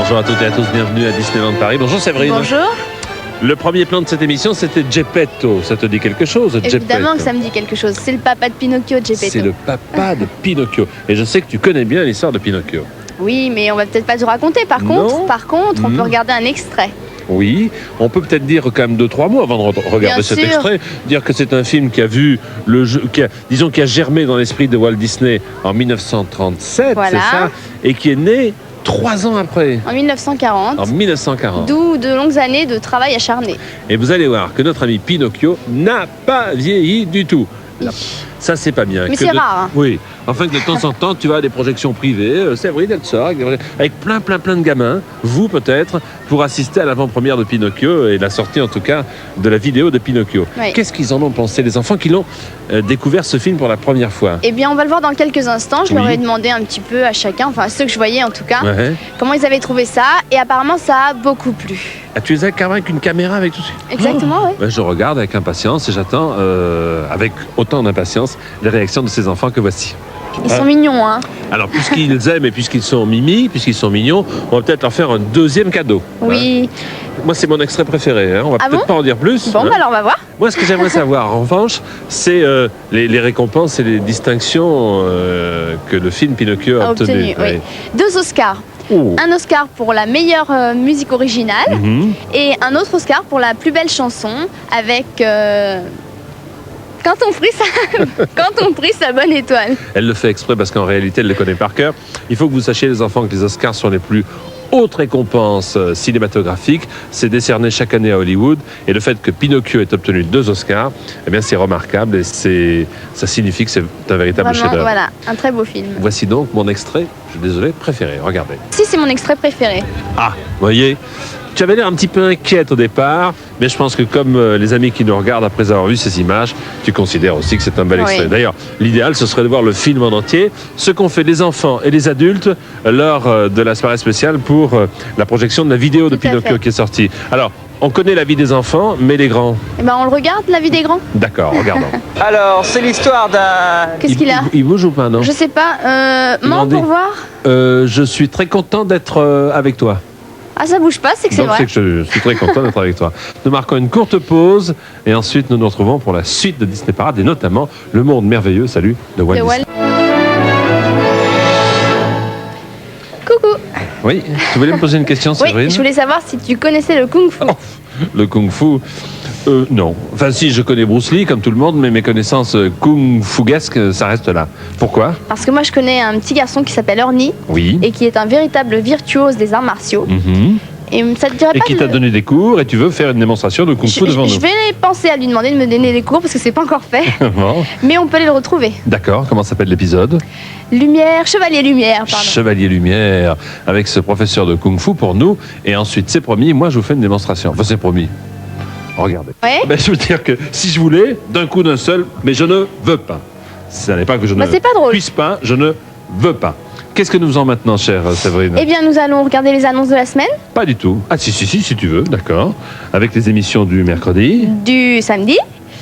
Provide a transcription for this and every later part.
Bonjour à toutes et à tous, bienvenue à Disneyland Paris. Bonjour Séverine. Bonjour. Le premier plan de cette émission, c'était Geppetto. Ça te dit quelque chose, Geppetto? Évidemment que ça me dit quelque chose. C'est le papa de Pinocchio, Geppetto. C'est le papa de Pinocchio. Et je sais que tu connais bien l'histoire de Pinocchio. Oui, mais on va peut-être pas tout raconter. Par contre, on peut regarder un extrait. Oui, on peut peut-être dire quand même 2-3 mots avant de regarder cet extrait. Dire que c'est un film qui a vu le jeu, qui a germé dans l'esprit de Walt Disney en 1937, Voilà. c'est ça, et qui est né 3 ans après. En 1940. En 1940. D'où de longues années de travail acharné. Et vous allez voir que notre ami Pinocchio n'a pas vieilli du tout. Ça, c'est pas bien. Mais c'est rare. Hein. Oui. Enfin, que de temps en temps, tu vas à des projections privées. Séverine, elle sort avec plein de gamins, vous peut-être, pour assister à l'avant-première de Pinocchio et la sortie, en tout cas, de la vidéo de Pinocchio. Oui. Qu'est-ce qu'ils en ont pensé, les enfants qui l'ont découvert ce film pour la première fois? Eh bien, on va le voir dans quelques instants. Je leur ai demandé un petit peu à chacun, enfin ceux que je voyais en tout cas, comment ils avaient trouvé ça. Et apparemment, ça a beaucoup plu. Ah, tu les as carrément avec une caméra avec tout ça? Exactement, oui. Ben, je regarde avec impatience et j'attends avec autant d'impatience les réactions de ces enfants que voici. Ils sont mignons, hein. Alors, puisqu'ils aiment et puisqu'ils sont mimi, puisqu'ils sont mignons, on va peut-être leur faire un deuxième cadeau. Oui. Moi, c'est mon extrait préféré. On va peut-être pas en dire plus. Bon, alors on va voir. Moi, ce que j'aimerais savoir, en revanche, c'est les récompenses et les distinctions que le film Pinocchio a obtenues. Oui. 2 Oscars. Oh. Un Oscar pour la meilleure musique originale et un autre Oscar pour la plus belle chanson avec Quand on prie sa bonne étoile. Elle le fait exprès parce qu'en réalité, elle le connaît par cœur. Il faut que vous sachiez, les enfants, que les Oscars sont les plus hautes récompenses cinématographiques. C'est décerné chaque année à Hollywood. Et le fait que Pinocchio ait obtenu 2 Oscars, eh bien, c'est remarquable et ça signifie que c'est un véritable chef-d'œuvre. Voilà, un très beau film. Voici donc mon extrait, je suis désolé, préféré. Regardez. Si, c'est mon extrait préféré. Ah, voyez, tu avais l'air un petit peu inquiète au départ, mais je pense que comme les amis qui nous regardent après avoir vu ces images, tu considères aussi que c'est un bel extrait. D'ailleurs, l'idéal, ce serait de voir le film en entier, ce qu'ont fait les enfants et les adultes lors de la soirée spéciale pour la projection de la vidéo de Pinocchio qui est sortie. Alors, on connaît la vie des enfants, mais les grands? Eh ben, on le regarde, la vie des grands. D'accord, regardons. Alors, c'est l'histoire d'un... Qu'est-ce qu'il a? Il bouge ou pas, non? Je sais pas. Maman, pour voir? Je suis très content d'être avec toi. Ah, ça bouge pas, c'est que c'est vrai. Donc c'est que je suis très content d'être avec toi. Nous marquons une courte pause et ensuite nous nous retrouvons pour la suite de Disney Parade et notamment Le Monde Merveilleux, salut, de Walt Disney. Coucou. Oui, tu voulais me poser une question, Séverine? Oui, je voulais savoir si tu connaissais le Kung Fu. Oh, le Kung Fu non. Enfin si, je connais Bruce Lee comme tout le monde, mais mes connaissances Kung Fuesques, ça reste là. Pourquoi? Parce que moi je connais un petit garçon qui s'appelle Ernie. Oui. Et qui est un véritable virtuose des arts martiaux. Et ça te dirait pas qui t'a donné des cours et tu veux faire une démonstration de Kung Fu devant nous? Je vais penser à lui demander de me donner des cours parce que c'est pas encore fait. Bon. Mais on peut aller le retrouver. D'accord, comment s'appelle l'épisode? Chevalier Lumière, pardon. Chevalier Lumière, avec ce professeur de Kung Fu pour nous. Et ensuite, c'est promis, moi je vous fais une démonstration. Enfin, c'est promis. Regardez. Ouais. Ben, je veux dire que si je voulais, d'un coup d'un seul, mais je ne veux pas. Ce n'est pas que je ne puisse pas, je ne veux pas. Qu'est-ce que nous faisons maintenant, chère Séverine? Eh bien, nous allons regarder les annonces de la semaine. Pas du tout. Ah, si tu veux, d'accord. Avec les émissions du mercredi. Du samedi.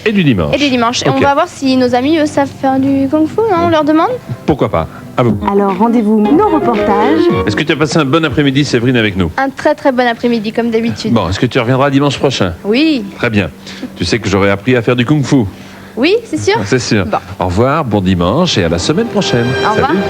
Et du dimanche. Et on va voir si nos amis, eux, savent faire du Kung Fu, non? On leur demande? Pourquoi pas? Ah bon. Alors, rendez-vous nos reportages. Est-ce que tu as passé un bon après-midi, Séverine, avec nous? Un très très bon après-midi, comme d'habitude. Bon, est-ce que tu reviendras dimanche prochain? Oui. Très bien. Tu sais que j'aurais appris à faire du Kung Fu. Oui, c'est sûr? C'est sûr. Bon. Au revoir, bon dimanche et à la semaine prochaine. Au revoir. Salut.